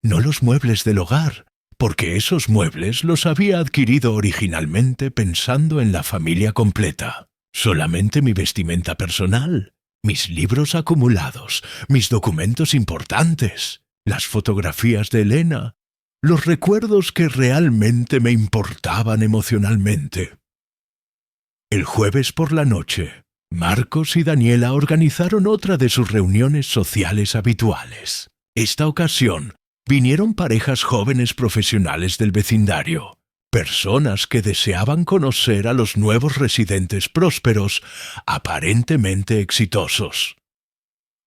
no los muebles del hogar, porque esos muebles los había adquirido originalmente pensando en la familia completa. Solamente mi vestimenta personal, mis libros acumulados, mis documentos importantes, las fotografías de Elena, los recuerdos que realmente me importaban emocionalmente. El jueves por la noche, Marcos y Daniela organizaron otra de sus reuniones sociales habituales. Esta ocasión, vinieron parejas jóvenes profesionales del vecindario, personas que deseaban conocer a los nuevos residentes prósperos, aparentemente exitosos.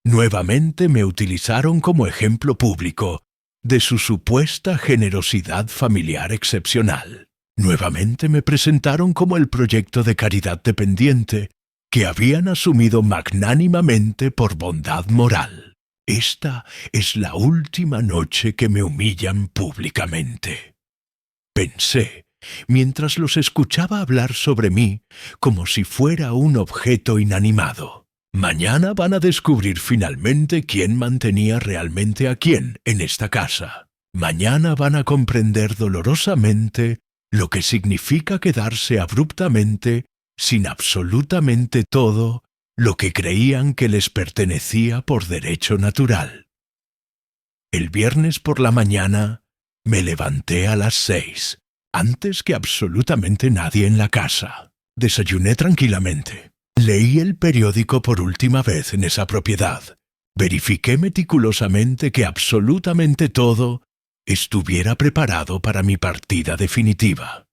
Nuevamente me utilizaron como ejemplo público de su supuesta generosidad familiar excepcional. Nuevamente me presentaron como el proyecto de caridad dependiente que habían asumido magnánimamente por bondad moral. Esta es la última noche que me humillan públicamente. Pensé, mientras los escuchaba hablar sobre mí como si fuera un objeto inanimado. Mañana van a descubrir finalmente quién mantenía realmente a quién en esta casa. Mañana van a comprender dolorosamente lo que significa quedarse abruptamente sin absolutamente todo lo que creían que les pertenecía por derecho natural. El viernes por la mañana me levanté a las 6, antes que absolutamente nadie en la casa. Desayuné tranquilamente. Leí el periódico por última vez en esa propiedad. Verifiqué meticulosamente que absolutamente todo estuviera preparado para mi partida definitiva.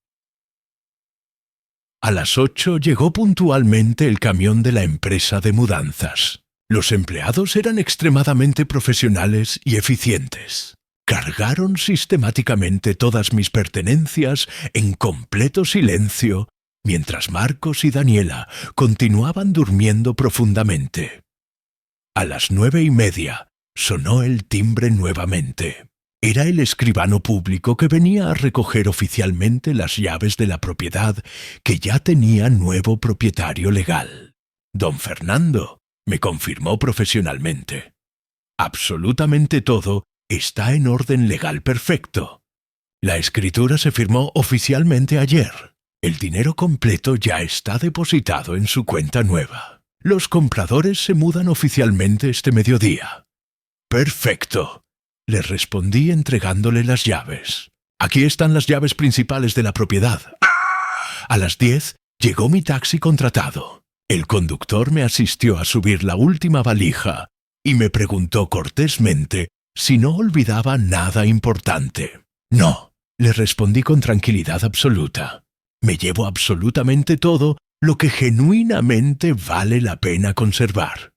A las 8 llegó puntualmente el camión de la empresa de mudanzas. Los empleados eran extremadamente profesionales y eficientes. Cargaron sistemáticamente todas mis pertenencias en completo silencio, mientras Marcos y Daniela continuaban durmiendo profundamente. A las 9:30 sonó el timbre nuevamente. Era el escribano público que venía a recoger oficialmente las llaves de la propiedad que ya tenía nuevo propietario legal. Don Fernando me confirmó profesionalmente. Absolutamente todo está en orden legal perfecto. La escritura se firmó oficialmente ayer. El dinero completo ya está depositado en su cuenta nueva. Los compradores se mudan oficialmente este mediodía. Perfecto. Le respondí entregándole las llaves. Aquí están las llaves principales de la propiedad. A las 10 llegó mi taxi contratado. El conductor me asistió a subir la última valija y me preguntó cortésmente si no olvidaba nada importante. No, le respondí con tranquilidad absoluta. Me llevo absolutamente todo lo que genuinamente vale la pena conservar.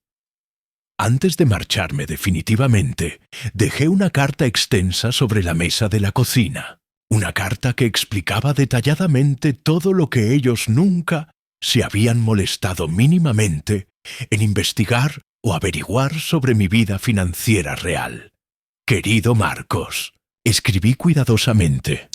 Antes de marcharme definitivamente, dejé una carta extensa sobre la mesa de la cocina. Una carta que explicaba detalladamente todo lo que ellos nunca se habían molestado mínimamente en investigar o averiguar sobre mi vida financiera real. Querido Marcos, escribí cuidadosamente.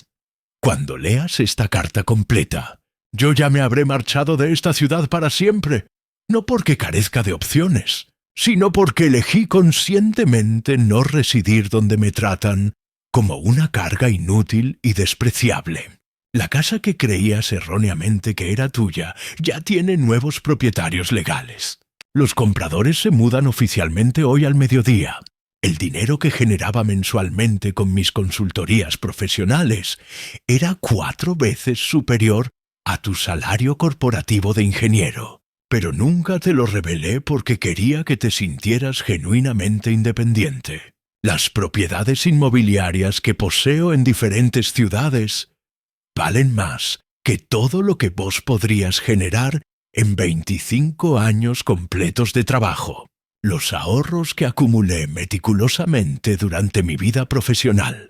Cuando leas esta carta completa, yo ya me habré marchado de esta ciudad para siempre, no porque carezca de opciones, sino porque elegí conscientemente no residir donde me tratan como una carga inútil y despreciable. La casa que creías erróneamente que era tuya ya tiene nuevos propietarios legales. Los compradores se mudan oficialmente hoy al mediodía. El dinero que generaba mensualmente con mis consultorías profesionales era 4 veces superior a tu salario corporativo de ingeniero. Pero nunca te lo revelé porque quería que te sintieras genuinamente independiente. Las propiedades inmobiliarias que poseo en diferentes ciudades valen más que todo lo que vos podrías generar en 25 años completos de trabajo. Los ahorros que acumulé meticulosamente durante mi vida profesional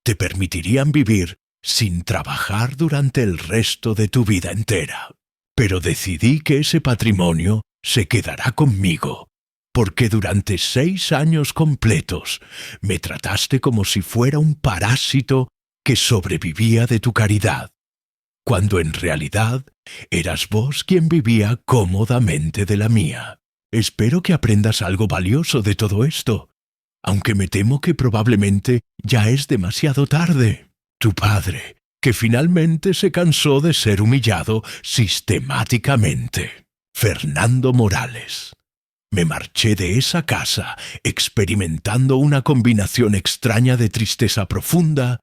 te permitirían vivir sin trabajar durante el resto de tu vida entera. Pero decidí que ese patrimonio se quedará conmigo, porque durante 6 años completos me trataste como si fuera un parásito que sobrevivía de tu caridad, cuando en realidad eras vos quien vivía cómodamente de la mía. Espero que aprendas algo valioso de todo esto, aunque me temo que probablemente ya es demasiado tarde. Tu padre, que finalmente se cansó de ser humillado sistemáticamente. Fernando Morales. Me marché de esa casa experimentando una combinación extraña de tristeza profunda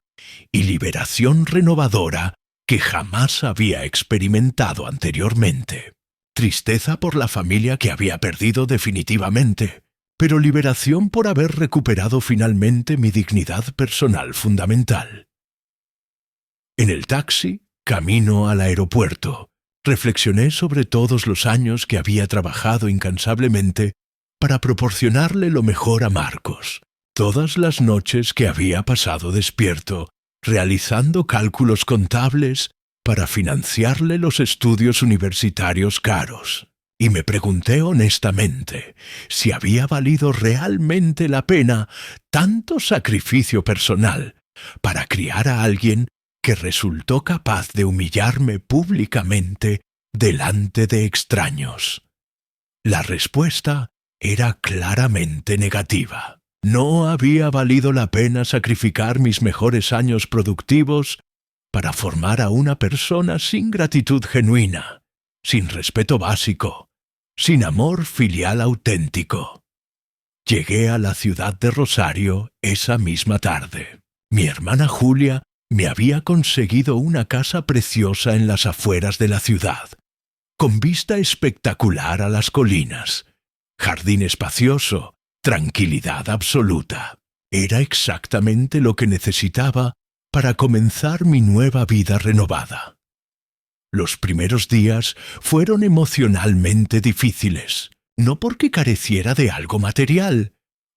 y liberación renovadora que jamás había experimentado anteriormente. Tristeza por la familia que había perdido definitivamente, pero liberación por haber recuperado finalmente mi dignidad personal fundamental. En el taxi, camino al aeropuerto, reflexioné sobre todos los años que había trabajado incansablemente para proporcionarle lo mejor a Marcos, todas las noches que había pasado despierto, realizando cálculos contables para financiarle los estudios universitarios caros. Y me pregunté honestamente si había valido realmente la pena tanto sacrificio personal para criar a alguien que resultó capaz de humillarme públicamente delante de extraños. La respuesta era claramente negativa. No había valido la pena sacrificar mis mejores años productivos para formar a una persona sin gratitud genuina, sin respeto básico, sin amor filial auténtico. Llegué a la ciudad de Rosario esa misma tarde. Mi hermana Julia me había conseguido una casa preciosa en las afueras de la ciudad, con vista espectacular a las colinas, jardín espacioso, tranquilidad absoluta. Era exactamente lo que necesitaba para comenzar mi nueva vida renovada. Los primeros días fueron emocionalmente difíciles, no porque careciera de algo material,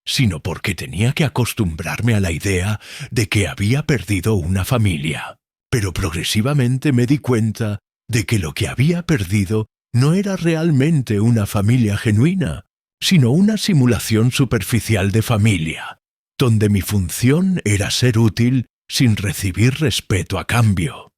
sino porque tenía que acostumbrarme a la idea de que había perdido una familia. Pero progresivamente me di cuenta de que lo que había perdido no era realmente una familia genuina, sino una simulación superficial de familia, donde mi función era ser útil sin recibir respeto a cambio.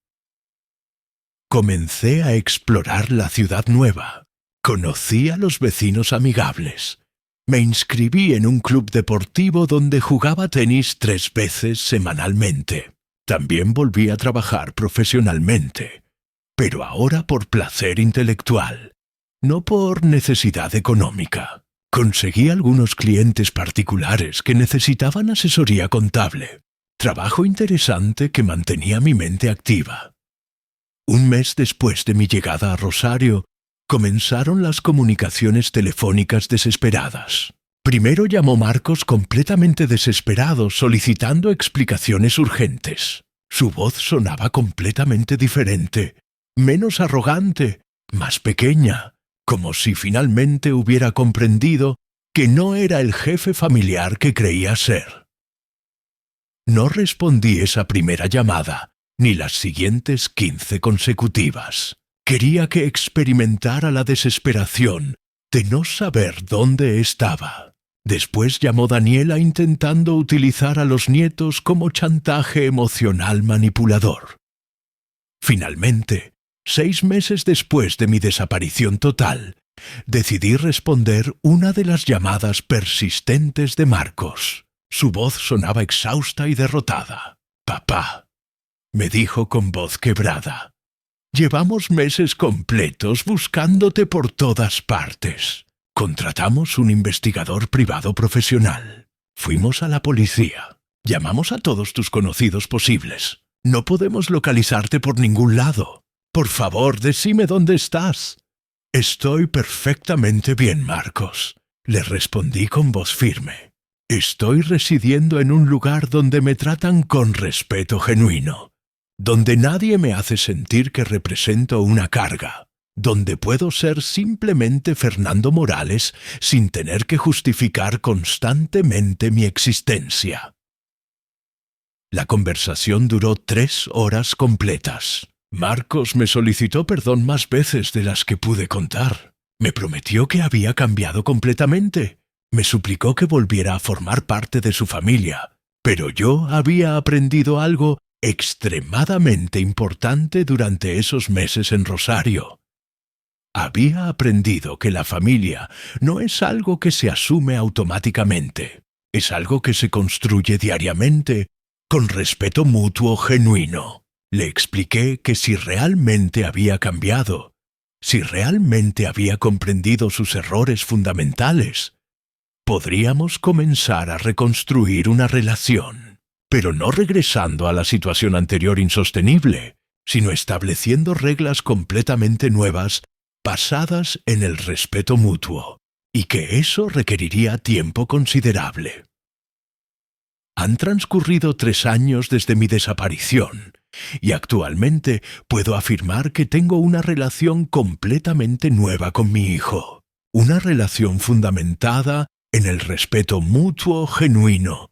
Comencé a explorar la ciudad nueva. Conocí a los vecinos amigables. Me inscribí en un club deportivo donde jugaba tenis 3 veces semanalmente. También volví a trabajar profesionalmente, pero ahora por placer intelectual, no por necesidad económica. Conseguí algunos clientes particulares que necesitaban asesoría contable, trabajo interesante que mantenía mi mente activa. Un mes después de mi llegada a Rosario, comenzaron las comunicaciones telefónicas desesperadas. Primero llamó Marcos completamente desesperado, solicitando explicaciones urgentes. Su voz sonaba completamente diferente, menos arrogante, más pequeña, como si finalmente hubiera comprendido que no era el jefe familiar que creía ser. No respondí esa primera llamada, ni las siguientes 15 consecutivas. Quería que experimentara la desesperación de no saber dónde estaba. Después llamó Daniela intentando utilizar a los nietos como chantaje emocional manipulador. Finalmente, 6 meses después de mi desaparición total, decidí responder una de las llamadas persistentes de Marcos. Su voz sonaba exhausta y derrotada. «Papá», me dijo con voz quebrada, «llevamos meses completos buscándote por todas partes. Contratamos un investigador privado profesional. Fuimos a la policía. Llamamos a todos tus conocidos posibles. No podemos localizarte por ningún lado. Por favor, decime dónde estás». «Estoy perfectamente bien, Marcos», le respondí con voz firme. «Estoy residiendo en un lugar donde me tratan con respeto genuino, donde nadie me hace sentir que represento una carga, donde puedo ser simplemente Fernando Morales sin tener que justificar constantemente mi existencia». La conversación duró 3 horas completas. Marcos me solicitó perdón más veces de las que pude contar. Me prometió que había cambiado completamente. Me suplicó que volviera a formar parte de su familia. Pero yo había aprendido algo extremadamente importante durante esos meses en Rosario. Había aprendido que la familia no es algo que se asume automáticamente. Es algo que se construye diariamente con respeto mutuo genuino. Le expliqué que si realmente había cambiado, si realmente había comprendido sus errores fundamentales, podríamos comenzar a reconstruir una relación, pero no regresando a la situación anterior insostenible, sino estableciendo reglas completamente nuevas basadas en el respeto mutuo, y que eso requeriría tiempo considerable. Han transcurrido 3 años desde mi desaparición, y actualmente puedo afirmar que tengo una relación completamente nueva con mi hijo. Una relación fundamentada en el respeto mutuo genuino,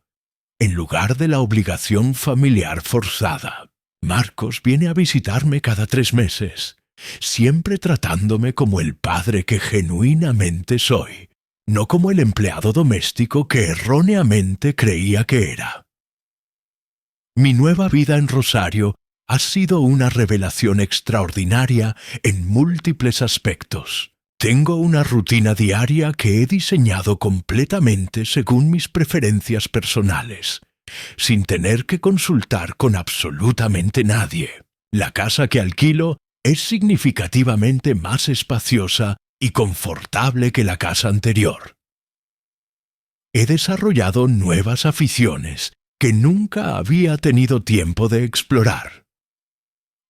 en lugar de la obligación familiar forzada. Marcos viene a visitarme cada 3 meses, siempre tratándome como el padre que genuinamente soy, no como el empleado doméstico que erróneamente creía que era. Mi nueva vida en Rosario ha sido una revelación extraordinaria en múltiples aspectos. Tengo una rutina diaria que he diseñado completamente según mis preferencias personales, sin tener que consultar con absolutamente nadie. La casa que alquilo es significativamente más espaciosa y confortable que la casa anterior. He desarrollado nuevas aficiones que nunca había tenido tiempo de explorar.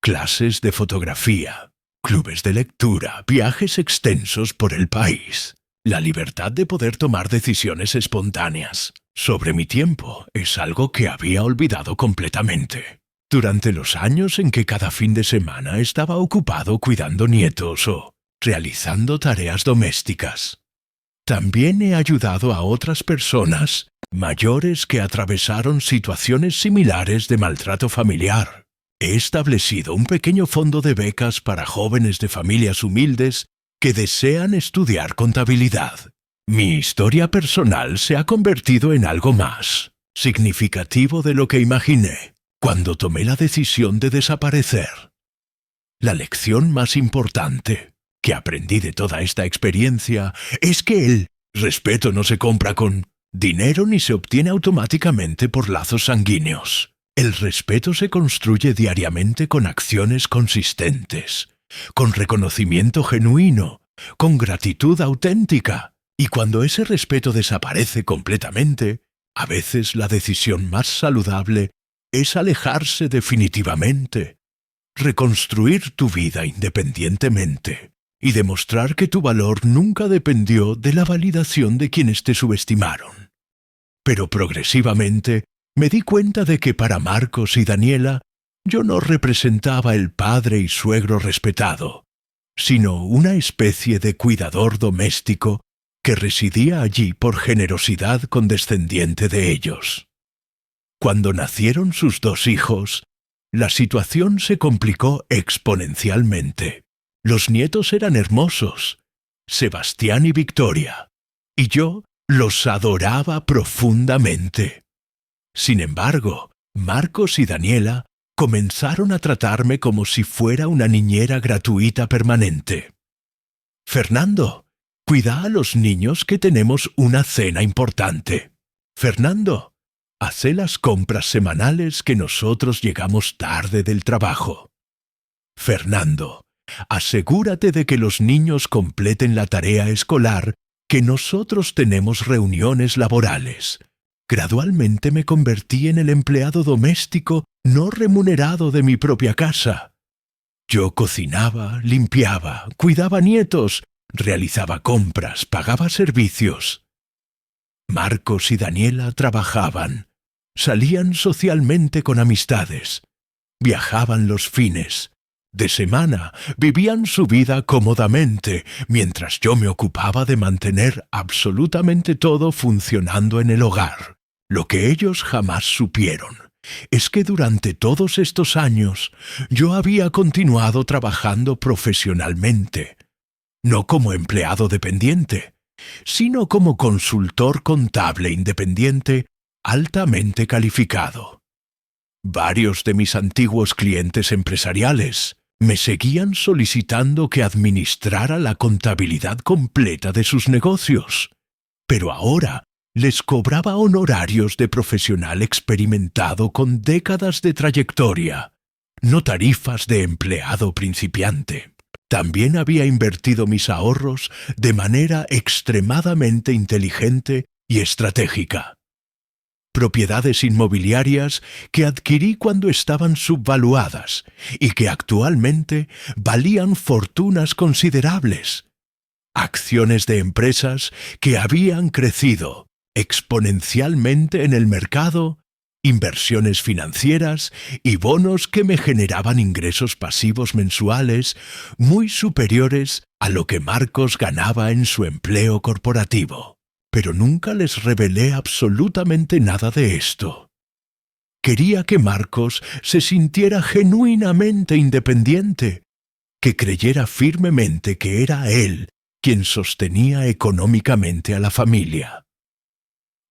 Clases de fotografía, clubes de lectura, viajes extensos por el país. La libertad de poder tomar decisiones espontáneas sobre mi tiempo es algo que había olvidado completamente. Durante los años en que cada fin de semana estaba ocupado cuidando nietos o realizando tareas domésticas. También he ayudado a otras personas mayores que atravesaron situaciones similares de maltrato familiar. He establecido un pequeño fondo de becas para jóvenes de familias humildes que desean estudiar contabilidad. Mi historia personal se ha convertido en algo más significativo de lo que imaginé cuando tomé la decisión de desaparecer. La lección más importante que aprendí de toda esta experiencia es que el respeto no se compra con dinero ni se obtiene automáticamente por lazos sanguíneos. El respeto se construye diariamente con acciones consistentes, con reconocimiento genuino, con gratitud auténtica. Y cuando ese respeto desaparece completamente, a veces la decisión más saludable es alejarse definitivamente, reconstruir tu vida independientemente y demostrar que tu valor nunca dependió de la validación de quienes te subestimaron. Pero progresivamente me di cuenta de que para Marcos y Daniela yo no representaba el padre y suegro respetado, sino una especie de cuidador doméstico que residía allí por generosidad condescendiente de ellos. Cuando nacieron sus 2 hijos, la situación se complicó exponencialmente. Los nietos eran hermosos, Sebastián y Victoria, y yo los adoraba profundamente. Sin embargo, Marcos y Daniela comenzaron a tratarme como si fuera una niñera gratuita permanente. Fernando, cuida a los niños que tenemos una cena importante. Fernando, hace las compras semanales que nosotros llegamos tarde del trabajo. Fernando, asegúrate de que los niños completen la tarea escolar, que nosotros tenemos reuniones laborales. Gradualmente me convertí en el empleado doméstico no remunerado de mi propia casa. Yo cocinaba, limpiaba, cuidaba nietos, realizaba compras, pagaba servicios. Marcos y Daniela trabajaban, salían socialmente con amistades, viajaban los fines de semana, vivían su vida cómodamente, mientras yo me ocupaba de mantener absolutamente todo funcionando en el hogar. Lo que ellos jamás supieron es que durante todos estos años yo había continuado trabajando profesionalmente, no como empleado dependiente, sino como consultor contable independiente altamente calificado. Varios de mis antiguos clientes empresariales me seguían solicitando que administrara la contabilidad completa de sus negocios, pero ahora Les cobraba honorarios de profesional experimentado con décadas de trayectoria, no tarifas de empleado principiante. También había invertido mis ahorros de manera extremadamente inteligente y estratégica. Propiedades inmobiliarias que adquirí cuando estaban subvaluadas y que actualmente valían fortunas considerables. Acciones de empresas que habían crecido exponencialmente en el mercado, inversiones financieras y bonos que me generaban ingresos pasivos mensuales muy superiores a lo que Marcos ganaba en su empleo corporativo. Pero nunca les revelé absolutamente nada de esto. Quería que Marcos se sintiera genuinamente independiente, que creyera firmemente que era él quien sostenía económicamente a la familia.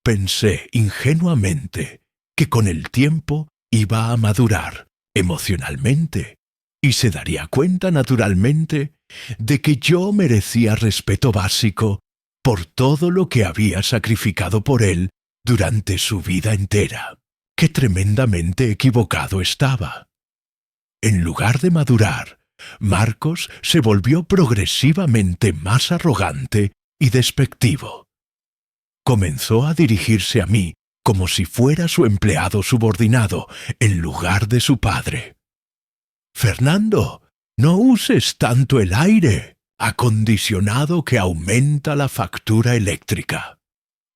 Pensé ingenuamente que con el tiempo iba a madurar emocionalmente y se daría cuenta naturalmente de que yo merecía respeto básico por todo lo que había sacrificado por él durante su vida entera. ¡Qué tremendamente equivocado estaba! En lugar de madurar, Marcos se volvió progresivamente más arrogante y despectivo. Comenzó a dirigirse a mí como si fuera su empleado subordinado en lugar de su padre. «Fernando, no uses tanto el aire acondicionado que aumenta la factura eléctrica.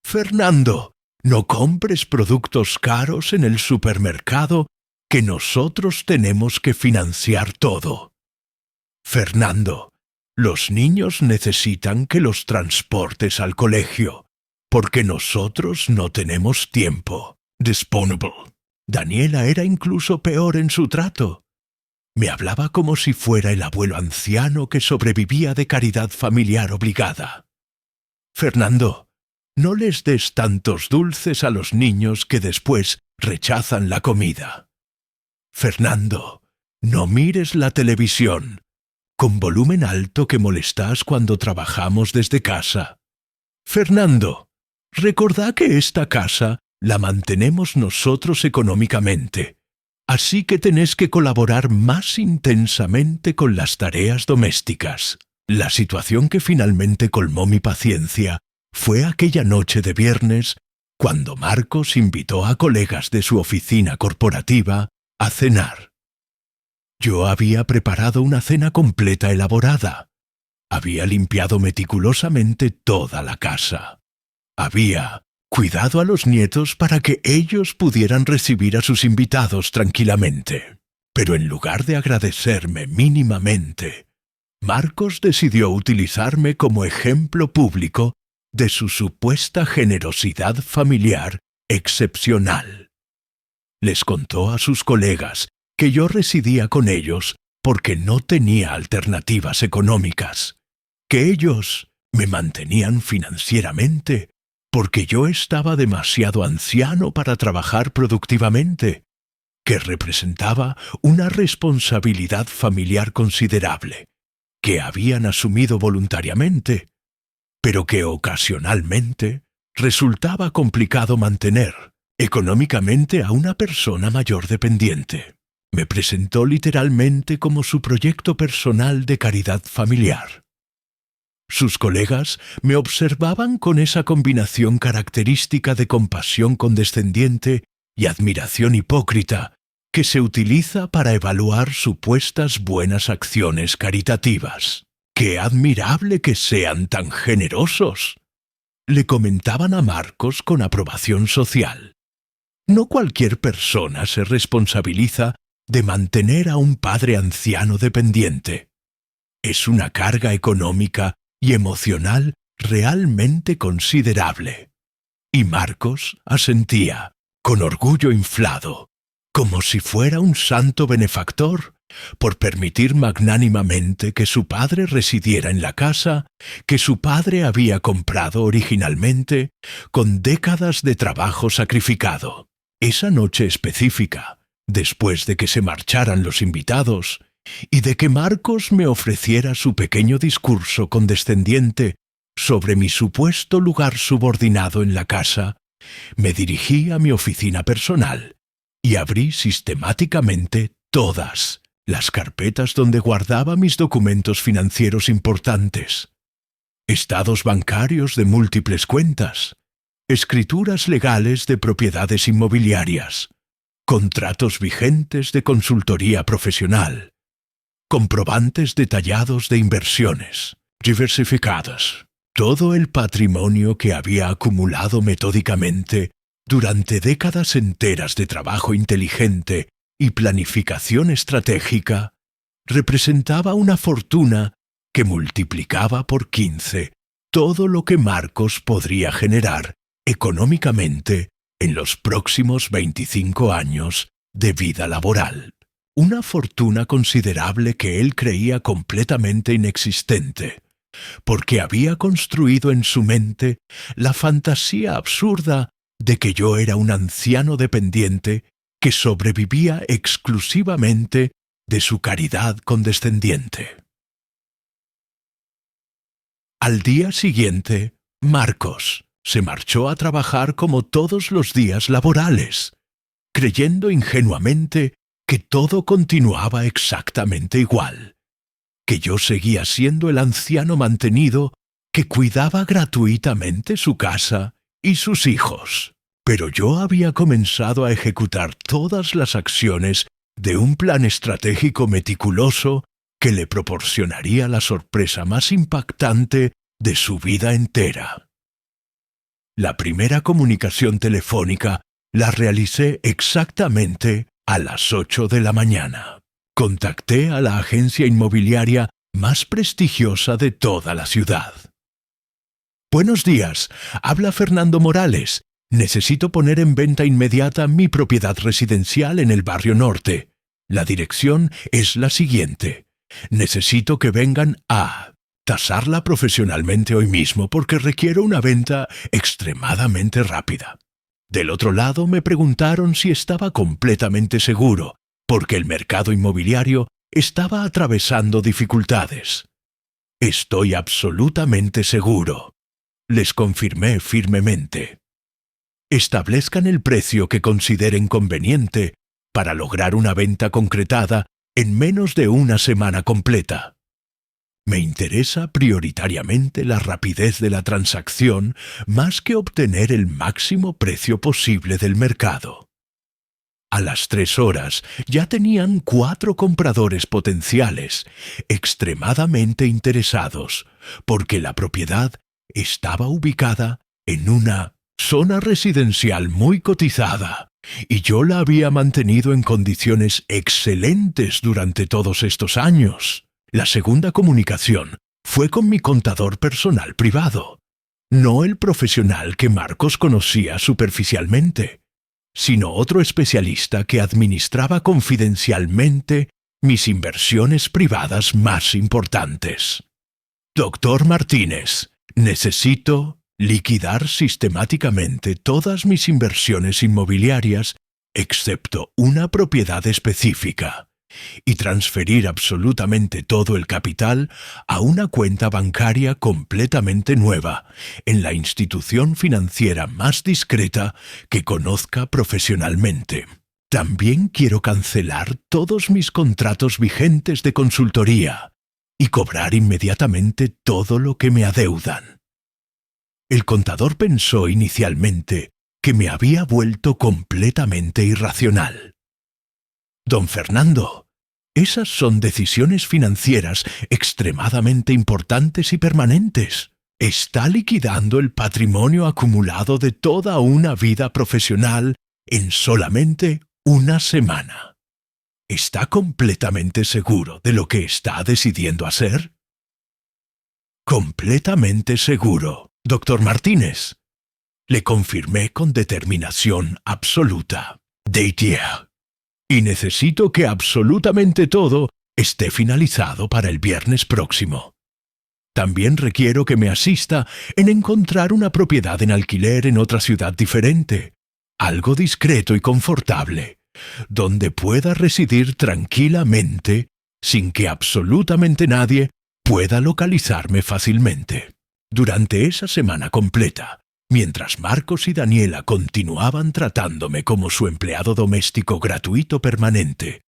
Fernando, no compres productos caros en el supermercado que nosotros tenemos que financiar todo. Fernando, los niños necesitan que los transportes al colegio, porque nosotros no tenemos tiempo. Disponible». Daniela era incluso peor en su trato. Me hablaba como si fuera el abuelo anciano que sobrevivía de caridad familiar obligada. «Fernando, no les des tantos dulces a los niños que después rechazan la comida. Fernando, no mires la televisión con volumen alto que molestas cuando trabajamos desde casa. Fernando, recordad que esta casa la mantenemos nosotros económicamente, así que tenés que colaborar más intensamente con las tareas domésticas». La situación que finalmente colmó mi paciencia fue aquella noche de viernes cuando Marcos invitó a colegas de su oficina corporativa a cenar. Yo había preparado una cena completa elaborada. Había limpiado meticulosamente toda la casa. Había cuidado a los nietos para que ellos pudieran recibir a sus invitados tranquilamente. Pero en lugar de agradecerme mínimamente, Marcos decidió utilizarme como ejemplo público de su supuesta generosidad familiar excepcional. Les contó a sus colegas que yo residía con ellos porque no tenía alternativas económicas, que ellos me mantenían financieramente porque yo estaba demasiado anciano para trabajar productivamente, que representaba una responsabilidad familiar considerable, que habían asumido voluntariamente, pero que ocasionalmente resultaba complicado mantener económicamente a una persona mayor dependiente. Me presentó literalmente como su proyecto personal de caridad familiar. Sus colegas me observaban con esa combinación característica de compasión condescendiente y admiración hipócrita que se utiliza para evaluar supuestas buenas acciones caritativas. ¡Qué admirable que sean tan generosos!, le comentaban a Marcos con aprobación social. No cualquier persona se responsabiliza de mantener a un padre anciano dependiente. Es una carga económica y emocional realmente considerable. Y Marcos asentía, con orgullo inflado, como si fuera un santo benefactor, por permitir magnánimamente que su padre residiera en la casa que su padre había comprado originalmente con décadas de trabajo sacrificado. Esa noche específica, después de que se marcharan los invitados y de que Marcos me ofreciera su pequeño discurso condescendiente sobre mi supuesto lugar subordinado en la casa, me dirigí a mi oficina personal y abrí sistemáticamente todas las carpetas donde guardaba mis documentos financieros importantes, estados bancarios de múltiples cuentas, escrituras legales de propiedades inmobiliarias, contratos vigentes de consultoría profesional, comprobantes detallados de inversiones diversificadas, todo el patrimonio que había acumulado metódicamente durante décadas enteras de trabajo inteligente y planificación estratégica, representaba una fortuna que multiplicaba por 15 todo lo que Marcos podría generar económicamente en los próximos 25 años de vida laboral. Una fortuna considerable que él creía completamente inexistente, porque había construido en su mente la fantasía absurda de que yo era un anciano dependiente que sobrevivía exclusivamente de su caridad condescendiente. Al día siguiente, Marcos se marchó a trabajar como todos los días laborales, creyendo ingenuamente que todo continuaba exactamente igual, que yo seguía siendo el anciano mantenido que cuidaba gratuitamente su casa y sus hijos. Pero yo había comenzado a ejecutar todas las acciones de un plan estratégico meticuloso que le proporcionaría la sorpresa más impactante de su vida entera. La primera comunicación telefónica la realicé exactamente a las 8 de la mañana. Contacté a la agencia inmobiliaria más prestigiosa de toda la ciudad. Buenos días, habla Fernando Morales. Necesito poner en venta inmediata mi propiedad residencial en el barrio norte. La dirección es la siguiente. Necesito que vengan a tasarla profesionalmente hoy mismo porque requiero una venta extremadamente rápida. Del otro lado me preguntaron si estaba completamente seguro, porque el mercado inmobiliario estaba atravesando dificultades. Estoy absolutamente seguro, les confirmé firmemente. Establezcan el precio que consideren conveniente para lograr una venta concretada en menos de una semana completa. Me interesa prioritariamente la rapidez de la transacción más que obtener el máximo precio posible del mercado. A las 3 horas ya tenían 4 compradores potenciales, extremadamente interesados, porque la propiedad estaba ubicada en una zona residencial muy cotizada, y yo la había mantenido en condiciones excelentes durante todos estos años. La segunda comunicación fue con mi contador personal privado, no el profesional que Marcos conocía superficialmente, sino otro especialista que administraba confidencialmente mis inversiones privadas más importantes. Doctor Martínez, necesito liquidar sistemáticamente todas mis inversiones inmobiliarias, excepto una propiedad específica, y transferir absolutamente todo el capital a una cuenta bancaria completamente nueva en la institución financiera más discreta que conozca profesionalmente. También quiero cancelar todos mis contratos vigentes de consultoría y cobrar inmediatamente todo lo que me adeudan. El contador pensó inicialmente que me había vuelto completamente irracional. Don Fernando, esas son decisiones financieras extremadamente importantes y permanentes. Está liquidando el patrimonio acumulado de toda una vida profesional en solamente una semana. ¿Está completamente seguro de lo que está decidiendo hacer? Completamente seguro, doctor Martínez. Le confirmé con determinación absoluta. Détier. Y necesito que absolutamente todo esté finalizado para el viernes próximo. También requiero que me asista en encontrar una propiedad en alquiler en otra ciudad diferente, algo discreto y confortable, donde pueda residir tranquilamente sin que absolutamente nadie pueda localizarme fácilmente. Durante esa semana completa, mientras Marcos y Daniela continuaban tratándome como su empleado doméstico gratuito permanente,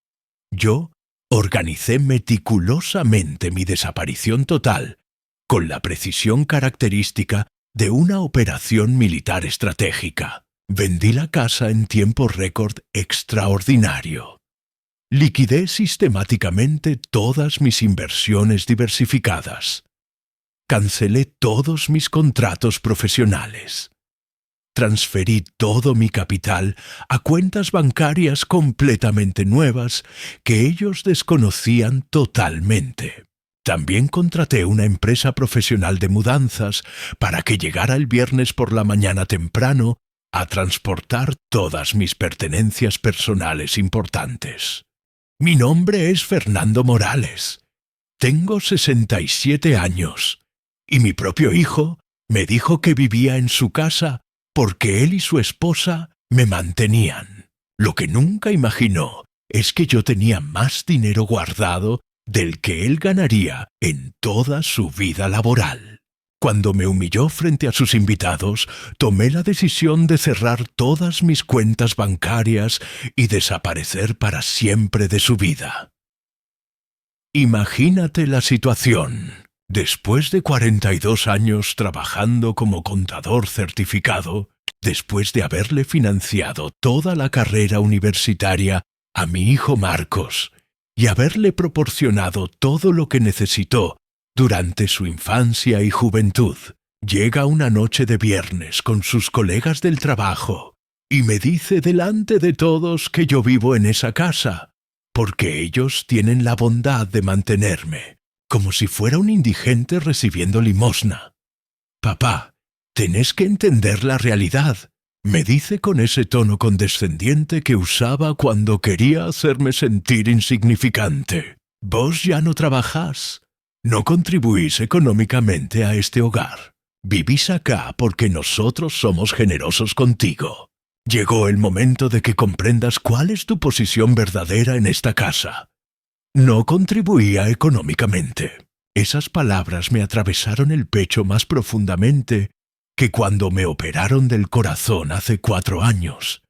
yo organicé meticulosamente mi desaparición total, con la precisión característica de una operación militar estratégica. Vendí la casa en tiempo récord extraordinario. Liquidé sistemáticamente todas mis inversiones diversificadas. Cancelé todos mis contratos profesionales. Transferí todo mi capital a cuentas bancarias completamente nuevas que ellos desconocían totalmente. También contraté una empresa profesional de mudanzas para que llegara el viernes por la mañana temprano a transportar todas mis pertenencias personales importantes. Mi nombre es Fernando Morales. Tengo 67 años. Y mi propio hijo me dijo que vivía en su casa porque él y su esposa me mantenían. Lo que nunca imaginó es que yo tenía más dinero guardado del que él ganaría en toda su vida laboral. Cuando me humilló frente a sus invitados, tomé la decisión de cerrar todas mis cuentas bancarias y desaparecer para siempre de su vida. Imagínate la situación. Después de 42 años trabajando como contador certificado, después de haberle financiado toda la carrera universitaria a mi hijo Marcos y haberle proporcionado todo lo que necesitó durante su infancia y juventud, llega una noche de viernes con sus colegas del trabajo y me dice delante de todos que yo vivo en esa casa, porque ellos tienen la bondad de mantenerme, como si fuera un indigente recibiendo limosna. Papá, tenés que entender la realidad, me dice con ese tono condescendiente que usaba cuando quería hacerme sentir insignificante. Vos ya no trabajás, no contribuís económicamente a este hogar. Vivís acá porque nosotros somos generosos contigo. Llegó el momento de que comprendas cuál es tu posición verdadera en esta casa. No contribuía económicamente. Esas palabras me atravesaron el pecho más profundamente que cuando me operaron del corazón hace 4 años.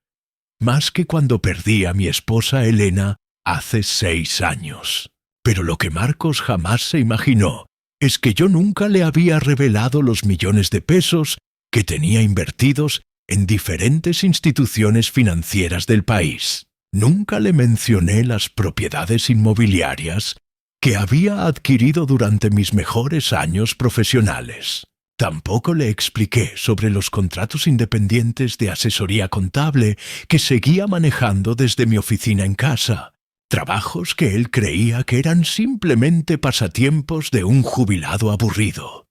Más que cuando perdí a mi esposa Elena hace 6 años. Pero lo que Marcos jamás se imaginó es que yo nunca le había revelado los millones de pesos que tenía invertidos en diferentes instituciones financieras del país. Nunca le mencioné las propiedades inmobiliarias que había adquirido durante mis mejores años profesionales. Tampoco le expliqué sobre los contratos independientes de asesoría contable que seguía manejando desde mi oficina en casa, trabajos que él creía que eran simplemente pasatiempos de un jubilado aburrido.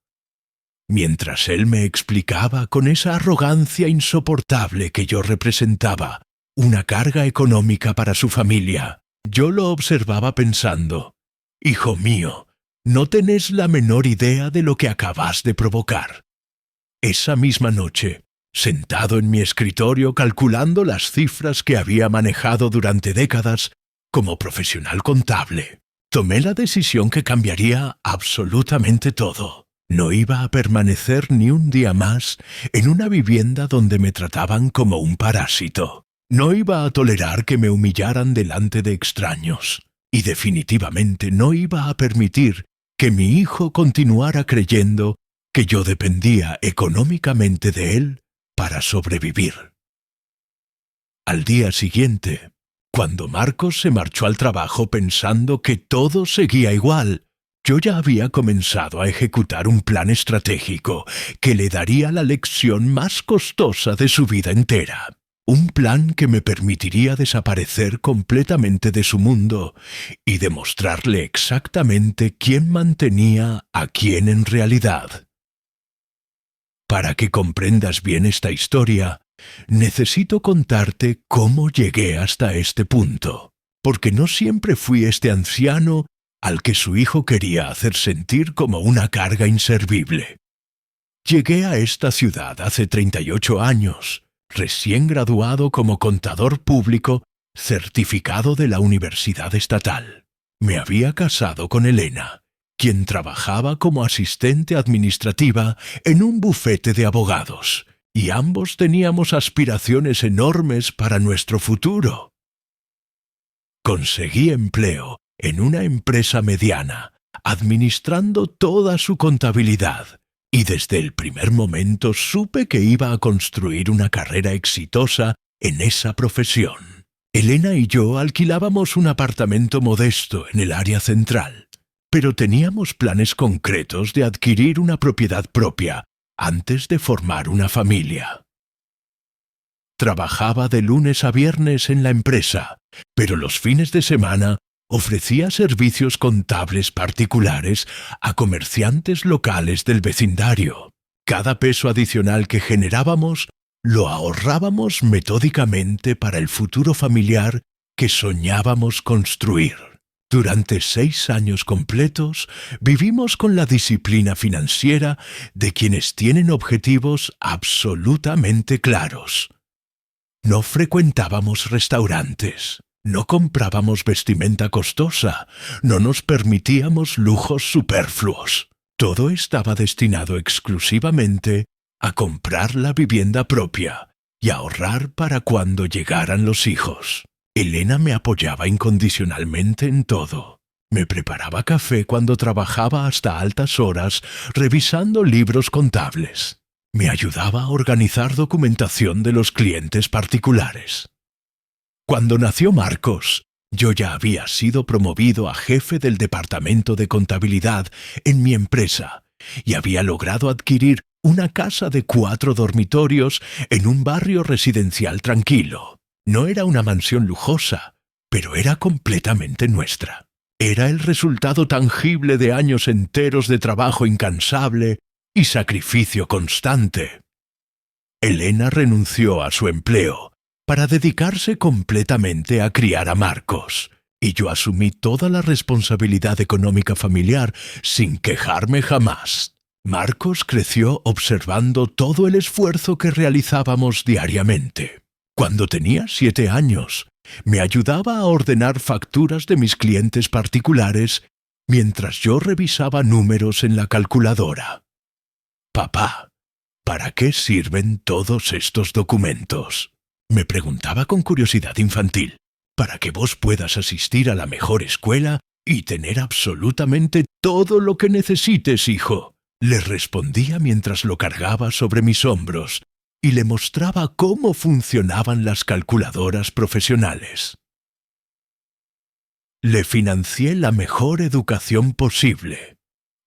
Mientras él me explicaba con esa arrogancia insoportable que yo representaba una carga económica para su familia, yo lo observaba pensando, «Hijo mío, no tenés la menor idea de lo que acabas de provocar». Esa misma noche, sentado en mi escritorio calculando las cifras que había manejado durante décadas como profesional contable, tomé la decisión que cambiaría absolutamente todo. No iba a permanecer ni un día más en una vivienda donde me trataban como un parásito. No iba a tolerar que me humillaran delante de extraños. Y definitivamente no iba a permitir que mi hijo continuara creyendo que yo dependía económicamente de él para sobrevivir. Al día siguiente, cuando Marcos se marchó al trabajo pensando que todo seguía igual, yo ya había comenzado a ejecutar un plan estratégico que le daría la lección más costosa de su vida entera. Un plan que me permitiría desaparecer completamente de su mundo y demostrarle exactamente quién mantenía a quién en realidad. Para que comprendas bien esta historia, necesito contarte cómo llegué hasta este punto, porque no siempre fui este anciano al que su hijo quería hacer sentir como una carga inservible. Llegué a esta ciudad hace 38 años, recién graduado como contador público certificado de la Universidad Estatal. Me había casado con Elena quien trabajaba como asistente administrativa en un bufete de abogados, y ambos teníamos aspiraciones enormes para nuestro futuro. Conseguí empleo en una empresa mediana, administrando toda su contabilidad, y desde el primer momento supe que iba a construir una carrera exitosa en esa profesión. Elena y yo alquilábamos un apartamento modesto en el área central, pero teníamos planes concretos de adquirir una propiedad propia antes de formar una familia. Trabajaba de lunes a viernes en la empresa, pero los fines de semana ofrecía servicios contables particulares a comerciantes locales del vecindario. Cada peso adicional que generábamos lo ahorrábamos metódicamente para el futuro familiar que soñábamos construir. Durante 6 años completos vivimos con la disciplina financiera de quienes tienen objetivos absolutamente claros. No frecuentábamos restaurantes, no comprábamos vestimenta costosa, no nos permitíamos lujos superfluos. Todo estaba destinado exclusivamente a comprar la vivienda propia y ahorrar para cuando llegaran los hijos. Elena me apoyaba incondicionalmente en todo. Me preparaba café cuando trabajaba hasta altas horas revisando libros contables. Me ayudaba a organizar documentación de los clientes particulares. Cuando nació Marcos, yo ya había sido promovido a jefe del departamento de contabilidad en mi empresa y había logrado adquirir una casa de 4 dormitorios en un barrio residencial tranquilo. No era una mansión lujosa, pero era completamente nuestra. Era el resultado tangible de años enteros de trabajo incansable y sacrificio constante. Elena renunció a su empleo para dedicarse completamente a criar a Marcos, y yo asumí toda la responsabilidad económica familiar sin quejarme jamás. Marcos creció observando todo el esfuerzo que realizábamos diariamente. Cuando tenía 7 años, me ayudaba a ordenar facturas de mis clientes particulares mientras yo revisaba números en la calculadora. «Papá, ¿para qué sirven todos estos documentos?», me preguntaba con curiosidad infantil. «Para que vos puedas asistir a la mejor escuela y tener absolutamente todo lo que necesites, hijo», le respondía mientras lo cargaba sobre mis hombros y le mostraba cómo funcionaban las calculadoras profesionales. Le financié la mejor educación posible.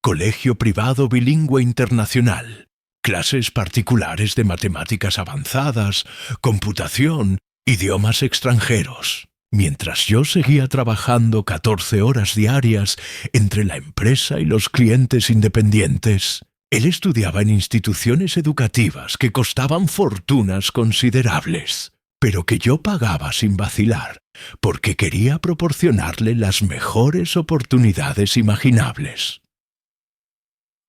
Colegio privado bilingüe internacional, clases particulares de matemáticas avanzadas, computación, idiomas extranjeros. Mientras yo seguía trabajando 14 horas diarias entre la empresa y los clientes independientes, él estudiaba en instituciones educativas que costaban fortunas considerables, pero que yo pagaba sin vacilar, porque quería proporcionarle las mejores oportunidades imaginables.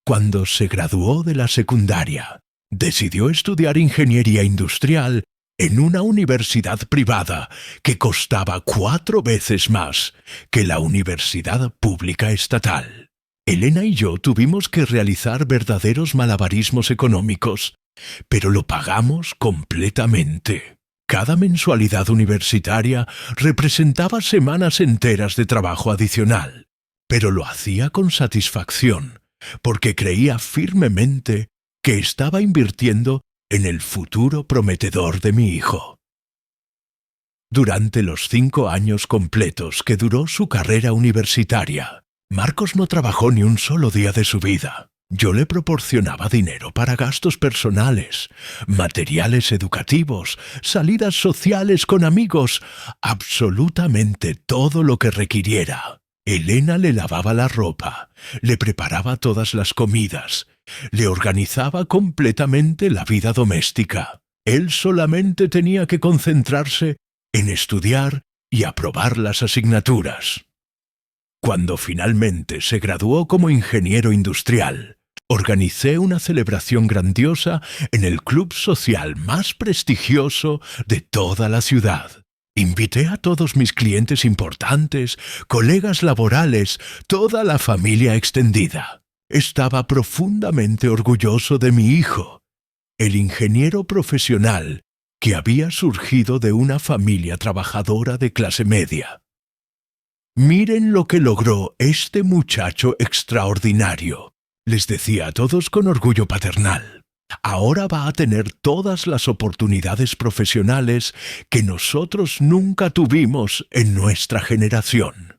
Cuando se graduó de la secundaria, decidió estudiar ingeniería industrial en una universidad privada que costaba 4 veces más que la universidad pública estatal. Elena y yo tuvimos que realizar verdaderos malabarismos económicos, pero lo pagamos completamente. Cada mensualidad universitaria representaba semanas enteras de trabajo adicional, pero lo hacía con satisfacción, porque creía firmemente que estaba invirtiendo en el futuro prometedor de mi hijo. Durante los 5 años completos que duró su carrera universitaria, Marcos no trabajó ni un solo día de su vida. Yo le proporcionaba dinero para gastos personales, materiales educativos, salidas sociales con amigos, absolutamente todo lo que requiriera. Elena le lavaba la ropa, le preparaba todas las comidas, le organizaba completamente la vida doméstica. Él solamente tenía que concentrarse en estudiar y aprobar las asignaturas. Cuando finalmente se graduó como ingeniero industrial, organicé una celebración grandiosa en el club social más prestigioso de toda la ciudad. Invité a todos mis clientes importantes, colegas laborales, toda la familia extendida. Estaba profundamente orgulloso de mi hijo, el ingeniero profesional que había surgido de una familia trabajadora de clase media. «Miren lo que logró este muchacho extraordinario», les decía a todos con orgullo paternal. «Ahora va a tener todas las oportunidades profesionales que nosotros nunca tuvimos en nuestra generación».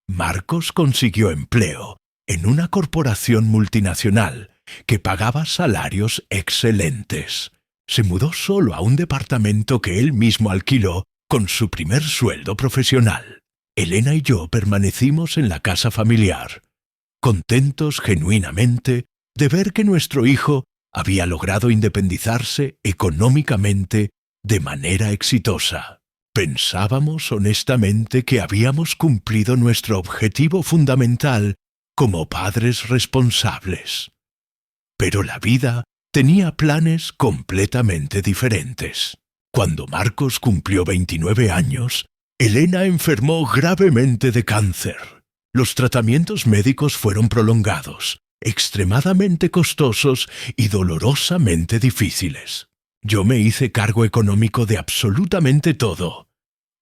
Marcos consiguió empleo en una corporación multinacional que pagaba salarios excelentes. Se mudó solo a un departamento que él mismo alquiló con su primer sueldo profesional. Elena y yo permanecimos en la casa familiar, contentos genuinamente de ver que nuestro hijo había logrado independizarse económicamente de manera exitosa. Pensábamos honestamente que habíamos cumplido nuestro objetivo fundamental como padres responsables. Pero la vida tenía planes completamente diferentes. Cuando Marcos cumplió 29 años, Elena enfermó gravemente de cáncer. Los tratamientos médicos fueron prolongados, extremadamente costosos y dolorosamente difíciles. Yo me hice cargo económico de absolutamente todo.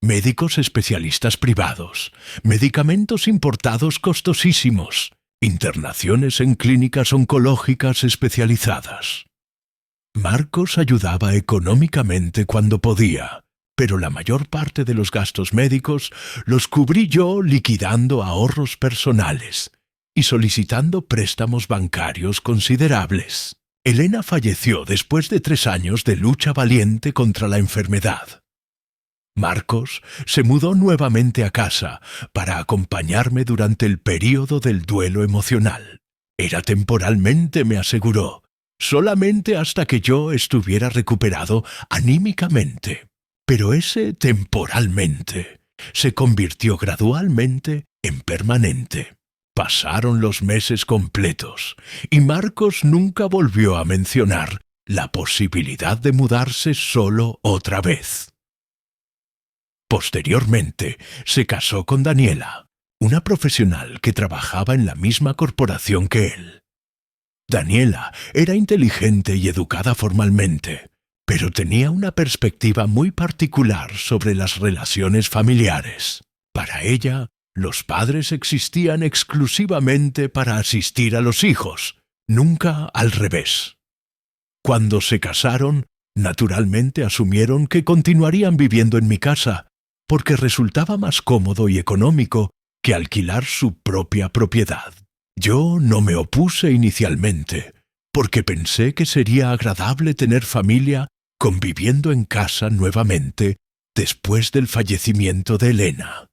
Médicos especialistas privados, medicamentos importados costosísimos, internaciones en clínicas oncológicas especializadas. Marcos ayudaba económicamente cuando podía, pero la mayor parte de los gastos médicos los cubrí yo liquidando ahorros personales y solicitando préstamos bancarios considerables. Elena falleció después de 3 años de lucha valiente contra la enfermedad. Marcos se mudó nuevamente a casa para acompañarme durante el período del duelo emocional. Era temporalmente, me aseguró, solamente hasta que yo estuviera recuperado anímicamente. Pero ese temporalmente se convirtió gradualmente en permanente. Pasaron los meses completos y Marcos nunca volvió a mencionar la posibilidad de mudarse solo otra vez. Posteriormente, se casó con Daniela, una profesional que trabajaba en la misma corporación que él. Daniela era inteligente y educada formalmente, pero tenía una perspectiva muy particular sobre las relaciones familiares. Para ella, los padres existían exclusivamente para asistir a los hijos, nunca al revés. Cuando se casaron, naturalmente asumieron que continuarían viviendo en mi casa, porque resultaba más cómodo y económico que alquilar su propia propiedad. Yo no me opuse inicialmente, porque pensé que sería agradable tener familia conviviendo en casa nuevamente después del fallecimiento de Elena.